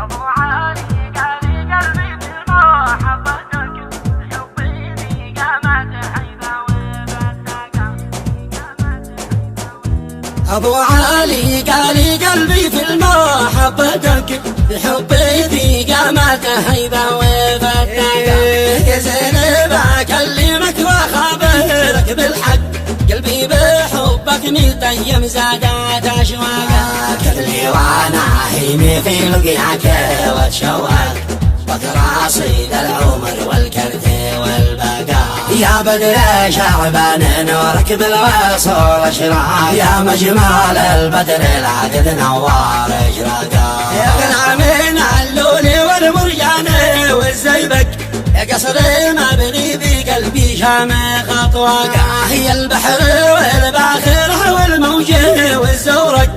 أبو علي قالي قلبي في محبتك حبي في قامت حيثا وبدك. أبو علي قالي قلبي في محبتك حبي في قامت حيثا وبدك. يا زينب أكلمك وأخبرك بالحق قلبي بحبك متيم زادت أشواقك. كلي وأنا هيمي في لقياك واتشوق بكراصيد العمر والكرت والبقاء. يا بدر شعبان نورك بالوصول اشراق يا مجمال البدر العقد نوار اشراقا. يا غنى من اللول والمرجان والزيبك يا قصر مبني بقلبي شامخ اطواقا. هي البحر والباخر والموج والزورق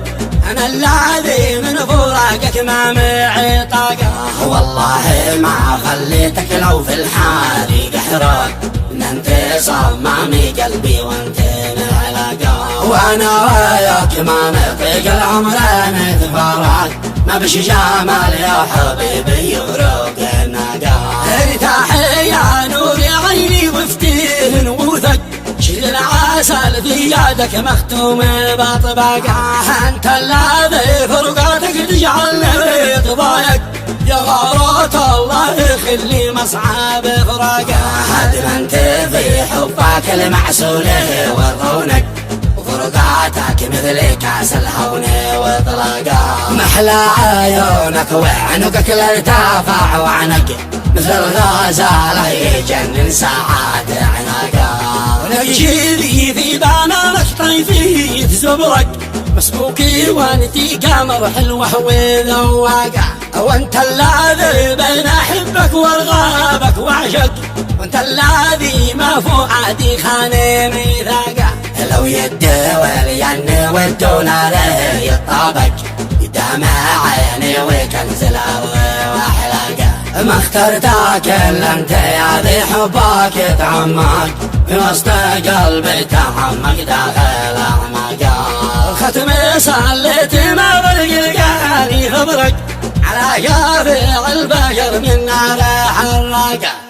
أنا الذي من فراقك ما معي طاقة. والله ما خليتك لو في الحال قحرك إن أنت صمامي قلبي وأنت العلاقة. وأنا وياك ما نطيق العمر نتفارق ما بش جمال يا حبيبي يفرق الناقة. ارتاح يا نور عيني وافتيه نوثك شيل العسل في يدك مختوم بطبقة. انت الذي فرقاتك تجعلني طبايق يا غارات الله يخلي مصعب فراقه. هد ما انت في حبك المعسوله والرونق وفرقاتك مثل كاس الهون وطلاقه. محلى عيونك وعنقك الارتفاع وعنق مثل الغزاله يجنن ساعات عناقه. ونجيلي في بانانك طيفية زبرك مسبوكي وانتي قمر حلوة وذواقة. وانت الذي بين احبك وارغابك وعشق وانت الذي ما فؤادي خاني ميثاقه. لو يدول ين ودون عليه يطابك يدمع عيني وكنز الارض واحلاقه. ما اخترتك الا انت يا ذي حبك يتعمق في وسط قلبي تعمق داخل اعماقه. ختم صليت ما بالقلقاني خبرك على شافع البشر من نار حراقه.